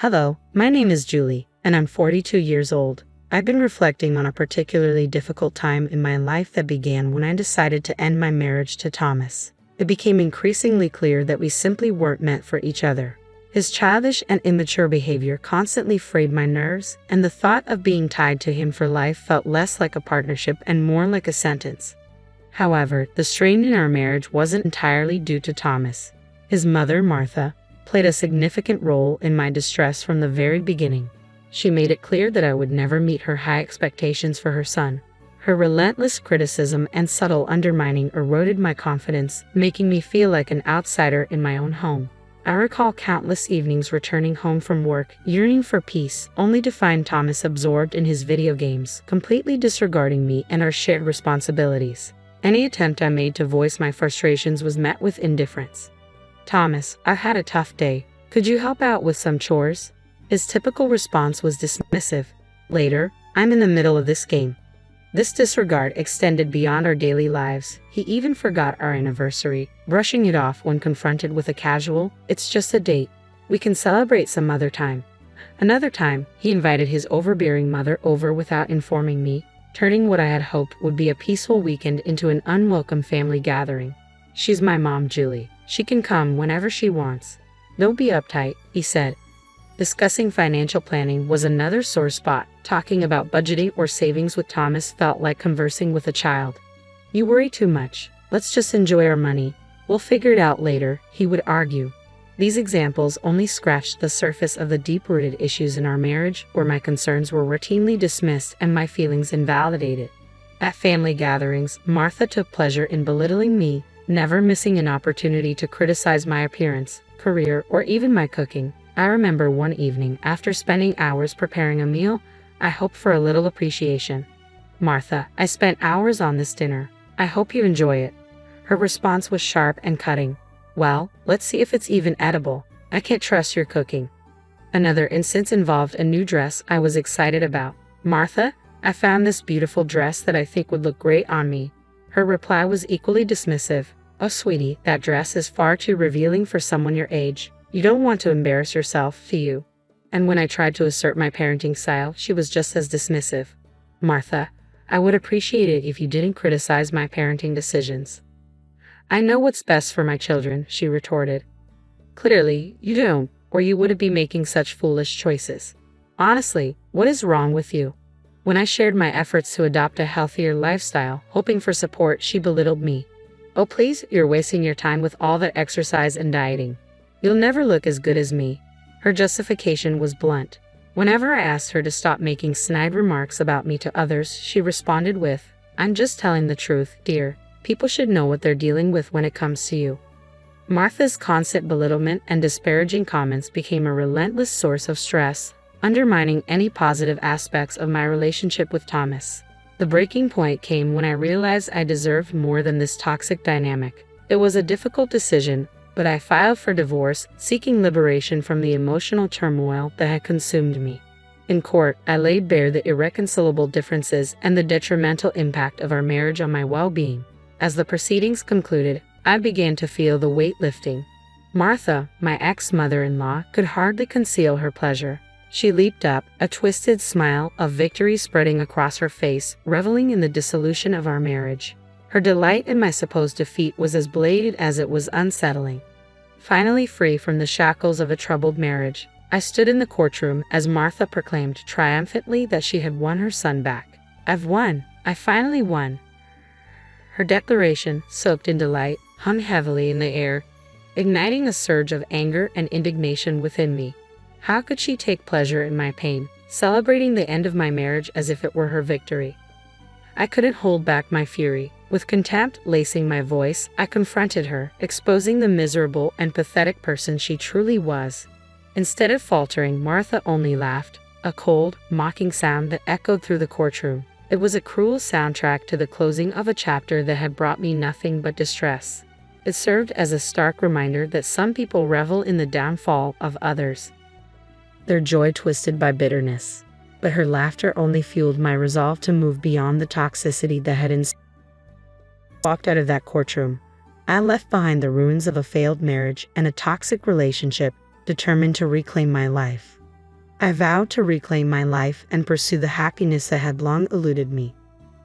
Hello, my name is Julie, and I'm 42 years old. I've been reflecting on a particularly difficult time in my life that began when I decided to end my marriage to Thomas. It became increasingly clear that we simply weren't meant for each other. His childish and immature behavior constantly frayed my nerves, and the thought of being tied to him for life felt less like a partnership and more like a sentence. However, the strain in our marriage wasn't entirely due to Thomas. His mother, Martha, played a significant role in my distress from the very beginning. She made it clear that I would never meet her high expectations for her son. Her relentless criticism and subtle undermining eroded my confidence, making me feel like an outsider in my own home. I recall countless evenings returning home from work, yearning for peace, only to find Thomas absorbed in his video games, completely disregarding me and our shared responsibilities. Any attempt I made to voice my frustrations was met with indifference. "Thomas, I've had a tough day. Could you help out with some chores?" His typical response was dismissive. Later, "I'm in the middle of this game." This disregard extended beyond our daily lives. He even forgot our anniversary, brushing it off when confronted with a casual, "It's just a date. We can celebrate some other time." Another time, he invited his overbearing mother over without informing me, turning what I had hoped would be a peaceful weekend into an unwelcome family gathering. "She's my mom, Julie. She can come whenever she wants. Don't be uptight," he said. Discussing financial planning was another sore spot. Talking about budgeting or savings with Thomas felt like conversing with a child. "You worry too much. Let's just enjoy our money. We'll figure it out later," he would argue. These examples only scratched the surface of the deep-rooted issues in our marriage, where my concerns were routinely dismissed and my feelings invalidated. At family gatherings, Martha took pleasure in belittling me, never missing an opportunity to criticize my appearance, career, or even my cooking. I remember one evening, after spending hours preparing a meal, I hoped for a little appreciation. "Martha, I spent hours on this dinner. I hope you enjoy it." Her response was sharp and cutting. "Well, let's see if it's even edible. I can't trust your cooking." Another instance involved a new dress I was excited about. "Martha, I found this beautiful dress that I think would look great on me." Her reply was equally dismissive. "Oh, sweetie, that dress is far too revealing for someone your age. You don't want to embarrass yourself, do you?" And when I tried to assert my parenting style, she was just as dismissive. "Martha, I would appreciate it if you didn't criticize my parenting decisions." "I know what's best for my children," she retorted. "Clearly, you don't, or you wouldn't be making such foolish choices. Honestly, what is wrong with you?" When I shared my efforts to adopt a healthier lifestyle, hoping for support, she belittled me. "Oh please, you're wasting your time with all that exercise and dieting. You'll never look as good as me." Her justification was blunt. Whenever I asked her to stop making snide remarks about me to others, she responded with, "I'm just telling the truth, dear. People should know what they're dealing with when it comes to you." Martha's constant belittlement and disparaging comments became a relentless source of stress, undermining any positive aspects of my relationship with Thomas. The breaking point came when I realized I deserved more than this toxic dynamic. It was a difficult decision, but I filed for divorce, seeking liberation from the emotional turmoil that had consumed me. In court, I laid bare the irreconcilable differences and the detrimental impact of our marriage on my well-being. As the proceedings concluded, I began to feel the weight lifting. Martha, my ex-mother-in-law, could hardly conceal her pleasure. She leaped up, a twisted smile of victory spreading across her face, reveling in the dissolution of our marriage. Her delight in my supposed defeat was as blatant as it was unsettling. Finally free from the shackles of a troubled marriage, I stood in the courtroom as Martha proclaimed triumphantly that she had won her son back. "I've won! I finally won!" Her declaration, soaked in delight, hung heavily in the air, igniting a surge of anger and indignation within me. How could she take pleasure in my pain, celebrating the end of my marriage as if it were her victory? I couldn't hold back my fury. With contempt lacing my voice, I confronted her, exposing the miserable and pathetic person she truly was. Instead of faltering, Martha only laughed, a cold, mocking sound that echoed through the courtroom. It was a cruel soundtrack to the closing of a chapter that had brought me nothing but distress. It served as a stark reminder that some people revel in the downfall of others, their joy twisted by bitterness. But her laughter only fueled my resolve to move beyond the toxicity that had walked out of that courtroom. I left behind the ruins of a failed marriage and a toxic relationship, determined to reclaim my life. I vowed to reclaim my life and pursue the happiness that had long eluded me.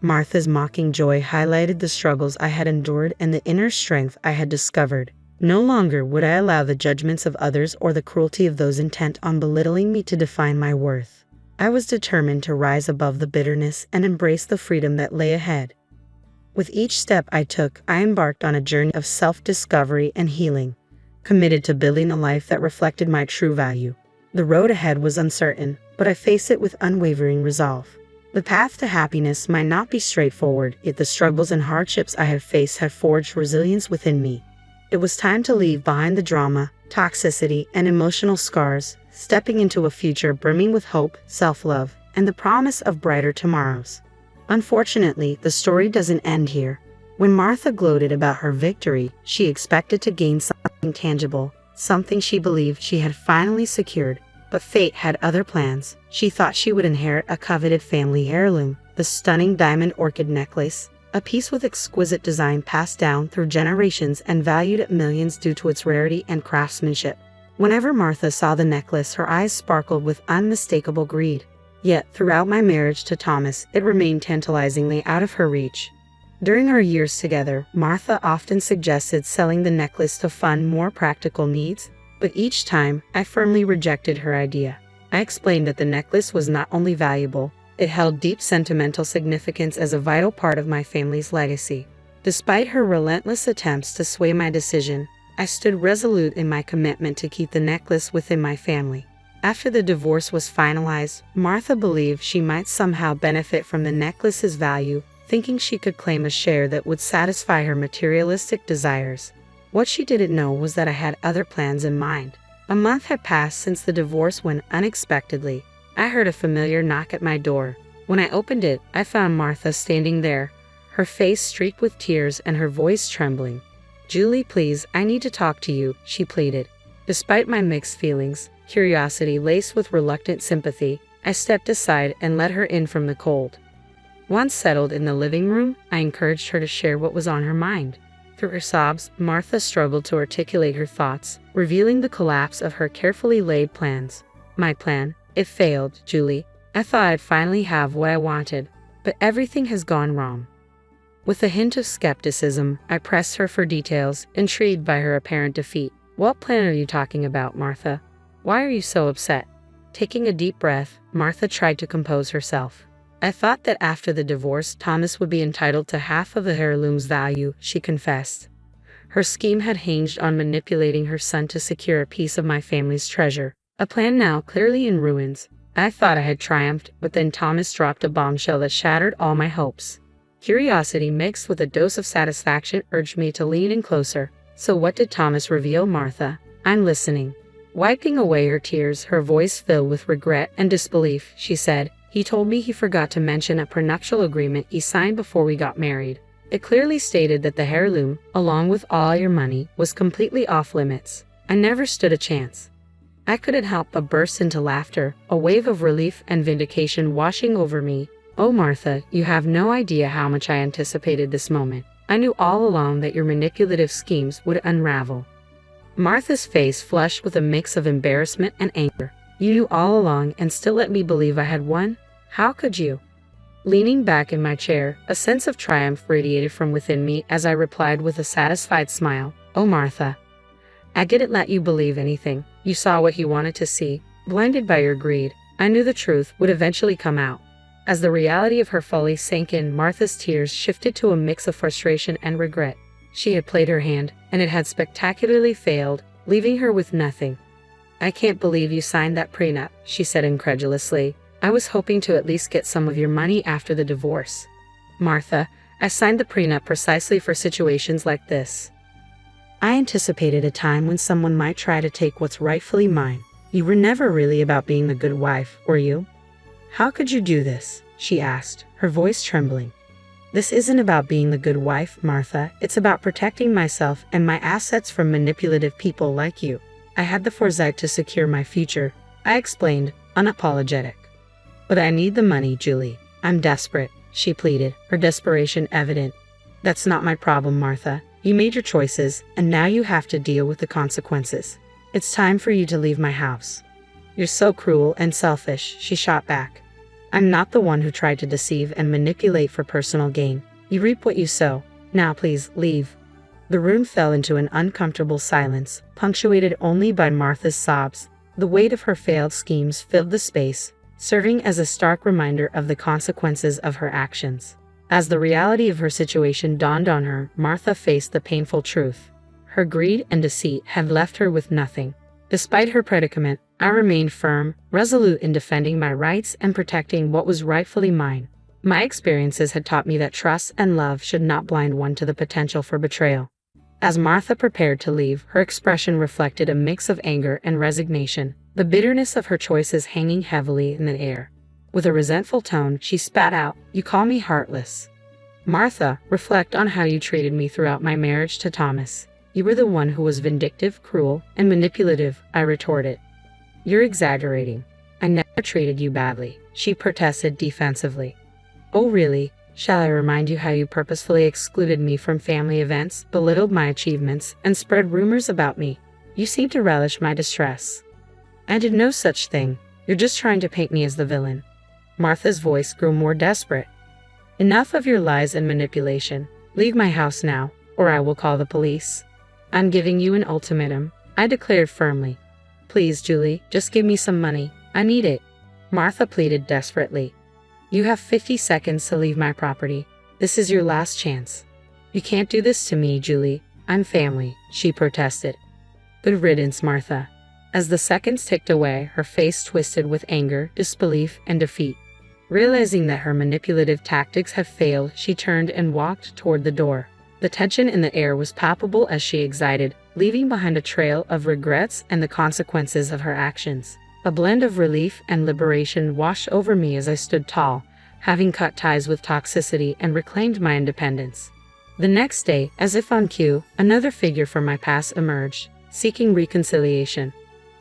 Martha's mocking joy highlighted the struggles I had endured and the inner strength I had discovered. No longer would I allow the judgments of others or the cruelty of those intent on belittling me to define my worth. I was determined to rise above the bitterness and embrace the freedom that lay ahead. With each step I took, I embarked on a journey of self-discovery and healing, committed to building a life that reflected my true value. The road ahead was uncertain, but I faced it with unwavering resolve. The path to happiness might not be straightforward, yet the struggles and hardships I had faced had forged resilience within me. It was time to leave behind the drama, toxicity, and emotional scars, stepping into a future brimming with hope, self-love, and the promise of brighter tomorrows. Unfortunately, the story doesn't end here. When Martha gloated about her victory, she expected to gain something tangible, something she believed she had finally secured. But fate had other plans. She thought she would inherit a coveted family heirloom, the stunning diamond orchid necklace, a piece with exquisite design passed down through generations and valued at millions due to its rarity and craftsmanship. Whenever Martha saw the necklace, her eyes sparkled with unmistakable greed. Yet, throughout my marriage to Thomas, it remained tantalizingly out of her reach. During our years together, Martha often suggested selling the necklace to fund more practical needs, but each time, I firmly rejected her idea. I explained that the necklace was not only valuable, it held deep sentimental significance as a vital part of my family's legacy. Despite her relentless attempts to sway my decision, I stood resolute in my commitment to keep the necklace within my family. After the divorce was finalized, Martha believed she might somehow benefit from the necklace's value, thinking she could claim a share that would satisfy her materialistic desires. What she didn't know was that I had other plans in mind. A month had passed since the divorce when, unexpectedly, I heard a familiar knock at my door. When I opened it, I found Martha standing there, her face streaked with tears and her voice trembling. "Julie, please, I need to talk to you," she pleaded. Despite my mixed feelings, curiosity laced with reluctant sympathy, I stepped aside and let her in from the cold. Once settled in the living room, I encouraged her to share what was on her mind. Through her sobs, Martha struggled to articulate her thoughts, revealing the collapse of her carefully laid plans. "My plan, it failed, Julie. I thought I'd finally have what I wanted, but everything has gone wrong." With a hint of skepticism, I pressed her for details, intrigued by her apparent defeat. "What plan are you talking about, Martha? Why are you so upset?" Taking a deep breath, Martha tried to compose herself. "I thought that after the divorce, Thomas would be entitled to half of the heirloom's value," she confessed. Her scheme had hinged on manipulating her son to secure a piece of my family's treasure, a plan now clearly in ruins. I thought I had triumphed, but then Thomas dropped a bombshell that shattered all my hopes. Curiosity mixed with a dose of satisfaction urged me to lean in closer. "So what did Thomas reveal, Martha? I'm listening." Wiping away her tears, her voice filled with regret and disbelief, she said, "He told me he forgot to mention a prenuptial agreement he signed before we got married. It clearly stated that the heirloom, along with all your money, was completely off limits. I never stood a chance." I couldn't help but burst into laughter, a wave of relief and vindication washing over me. "Oh, Martha, you have no idea how much I anticipated this moment. I knew all along that your manipulative schemes would unravel." Martha's face flushed with a mix of embarrassment and anger. "You knew all along and still let me believe I had won? How could you?" Leaning back in my chair, a sense of triumph radiated from within me as I replied with a satisfied smile, "Oh, Martha, I didn't let you believe anything. You saw what you wanted to see. Blinded by your greed, I knew the truth would eventually come out." As the reality of her folly sank in, Martha's tears shifted to a mix of frustration and regret. She had played her hand, and it had spectacularly failed, leaving her with nothing. "I can't believe you signed that prenup," she said incredulously. "I was hoping to at least get some of your money after the divorce." "Martha, I signed the prenup precisely for situations like this. I anticipated a time when someone might try to take what's rightfully mine. You were never really about being the good wife, were you?" "How could you do this?" she asked, her voice trembling. "This isn't about being the good wife, Martha. It's about protecting myself and my assets from manipulative people like you. I had the foresight to secure my future," I explained, unapologetic. "But I need the money, Julie. I'm desperate," she pleaded, her desperation evident. "That's not my problem, Martha. You made your choices, and now you have to deal with the consequences. It's time for you to leave my house." You're so cruel and selfish, she shot back. I'm not the one who tried to deceive and manipulate for personal gain. You reap what you sow. Now please, leave. The room fell into an uncomfortable silence, punctuated only by Martha's sobs. The weight of her failed schemes filled the space, serving as a stark reminder of the consequences of her actions. As the reality of her situation dawned on her, Martha faced the painful truth. Her greed and deceit had left her with nothing. Despite her predicament, I remained firm, resolute in defending my rights and protecting what was rightfully mine. My experiences had taught me that trust and love should not blind one to the potential for betrayal. As Martha prepared to leave, her expression reflected a mix of anger and resignation, the bitterness of her choices hanging heavily in the air. With a resentful tone, she spat out, "You call me heartless. Martha, reflect on how you treated me throughout my marriage to Thomas. You were the one who was vindictive, cruel, and manipulative," I retorted. "You're exaggerating. I never treated you badly," she protested defensively. "Oh really? Shall I remind you how you purposefully excluded me from family events, belittled my achievements, and spread rumors about me? You seem to relish my distress." "I did no such thing. You're just trying to paint me as the villain." Martha's voice grew more desperate. "Enough of your lies and manipulation. Leave my house now, or I will call the police. I'm giving you an ultimatum," I declared firmly. "Please, Julie, just give me some money. I need it," Martha pleaded desperately. "You have 50 seconds to leave my property. This is your last chance." "You can't do this to me, Julie. I'm family," she protested. "Good riddance, Martha." As the seconds ticked away, her face twisted with anger, disbelief, and defeat. Realizing that her manipulative tactics had failed, she turned and walked toward the door. The tension in the air was palpable as she exited, leaving behind a trail of regrets and the consequences of her actions. A blend of relief and liberation washed over me as I stood tall, having cut ties with toxicity and reclaimed my independence. The next day, as if on cue, another figure from my past emerged, seeking reconciliation.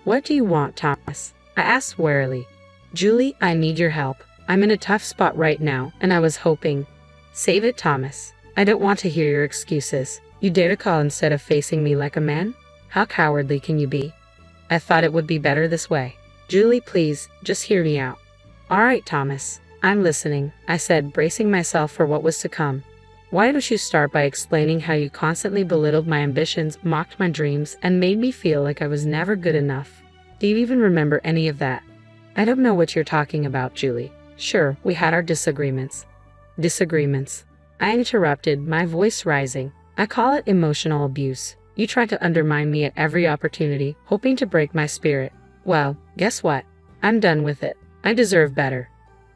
"What do you want, Thomas?" I asked warily. "Julie, I need your help. I'm in a tough spot right now, and I was hoping—" "Save it, Thomas. I don't want to hear your excuses. You dare to call instead of facing me like a man? How cowardly can you be? I thought it would be better this way. Julie, please, just hear me out." "All right, Thomas. I'm listening," I said, bracing myself for what was to come. "Why don't you start by explaining how you constantly belittled my ambitions, mocked my dreams, and made me feel like I was never good enough? Do you even remember any of that?" "I don't know what you're talking about, Julie. Sure, we had our disagreements." "Disagreements?" I interrupted, my voice rising. "I call it emotional abuse. You tried to undermine me at every opportunity, hoping to break my spirit. Well, guess what? I'm done with it. I deserve better."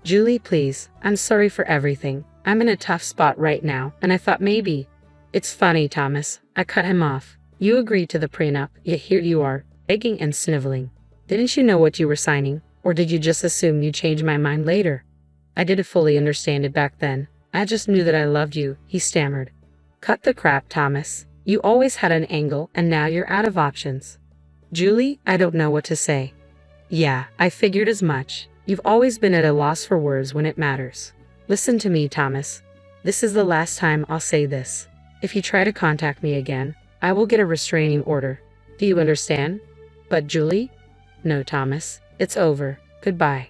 "Julie, please, I'm sorry for everything. I'm in a tough spot right now, and I thought maybe—" "It's funny, Thomas." I cut him off. "You agreed to the prenup, yet here you are, begging and sniveling. Didn't you know what you were signing? Or did you just assume you'd change my mind later?" "I didn't fully understand it back then. I just knew that I loved you," he stammered. "Cut the crap, Thomas. You always had an angle, and now you're out of options." "Julie, I don't know what to say." "Yeah, I figured as much. You've always been at a loss for words when it matters. Listen to me, Thomas. This is the last time I'll say this. If you try to contact me again, I will get a restraining order. Do you understand?" "But Julie?" "No, Thomas. It's over. Goodbye."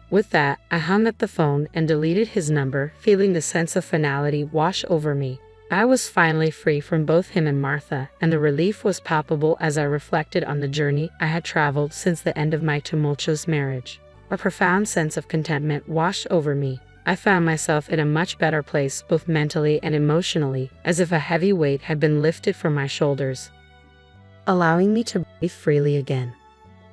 With that, I hung up the phone and deleted his number, feeling the sense of finality wash over me. I was finally free from both him and Martha, and the relief was palpable as I reflected on the journey I had traveled since the end of my tumultuous marriage. A profound sense of contentment washed over me. I found myself in a much better place both mentally and emotionally, as if a heavy weight had been lifted from my shoulders, allowing me to breathe freely again.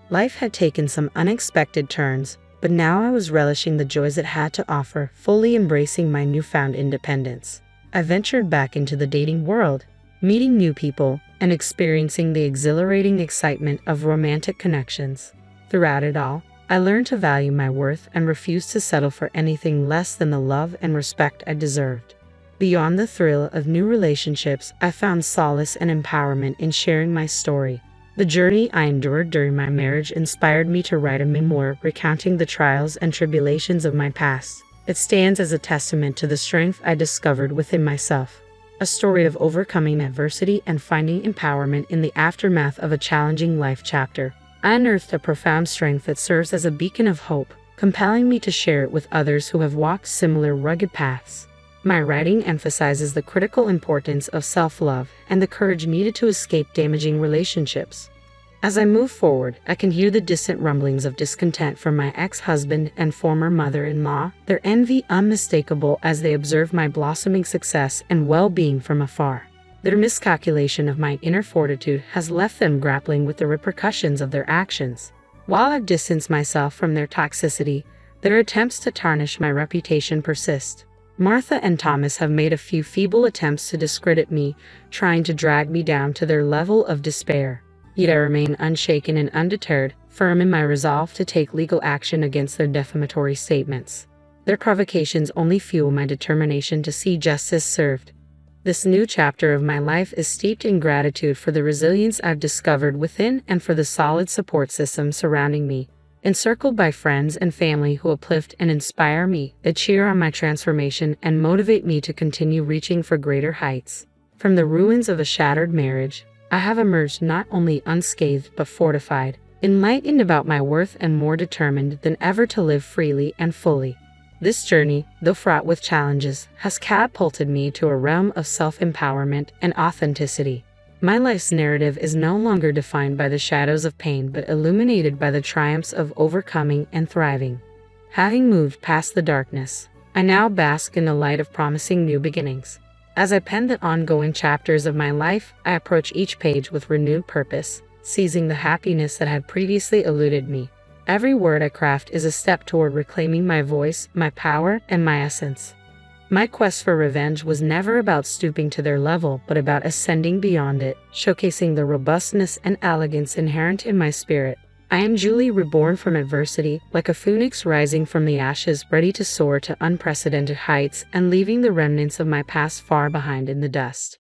Life had taken some unexpected turns, but now I was relishing the joys it had to offer, fully embracing my newfound independence. I ventured back into the dating world, meeting new people, and experiencing the exhilarating excitement of romantic connections. Throughout it all, I learned to value my worth and refused to settle for anything less than the love and respect I deserved. Beyond the thrill of new relationships, I found solace and empowerment in sharing my story. The journey I endured during my marriage inspired me to write a memoir recounting the trials and tribulations of my past. It stands as a testament to the strength I discovered within myself. A story of overcoming adversity and finding empowerment in the aftermath of a challenging life chapter. I unearthed a profound strength that serves as a beacon of hope, compelling me to share it with others who have walked similar rugged paths. My writing emphasizes the critical importance of self-love and the courage needed to escape damaging relationships. As I move forward, I can hear the distant rumblings of discontent from my ex-husband and former mother-in-law, their envy unmistakable as they observe my blossoming success and well-being from afar. Their miscalculation of my inner fortitude has left them grappling with the repercussions of their actions. While I've distanced myself from their toxicity, their attempts to tarnish my reputation persist. Martha and Thomas have made a few feeble attempts to discredit me, trying to drag me down to their level of despair. Yet I remain unshaken and undeterred, firm in my resolve to take legal action against their defamatory statements. Their provocations only fuel my determination to see justice served. This new chapter of my life is steeped in gratitude for the resilience I've discovered within and for the solid support system surrounding me. Encircled by friends and family who uplift and inspire me, they cheer on my transformation and motivate me to continue reaching for greater heights. From the ruins of a shattered marriage, I have emerged not only unscathed but fortified, enlightened about my worth and more determined than ever to live freely and fully. This journey, though fraught with challenges, has catapulted me to a realm of self-empowerment and authenticity. My life's narrative is no longer defined by the shadows of pain but illuminated by the triumphs of overcoming and thriving. Having moved past the darkness, I now bask in the light of promising new beginnings. As I pen the ongoing chapters of my life, I approach each page with renewed purpose, seizing the happiness that had previously eluded me. Every word I craft is a step toward reclaiming my voice, my power, and my essence. My quest for revenge was never about stooping to their level, but about ascending beyond it, showcasing the robustness and elegance inherent in my spirit. I am Julie, reborn from adversity, like a phoenix rising from the ashes, ready to soar to unprecedented heights and leaving the remnants of my past far behind in the dust.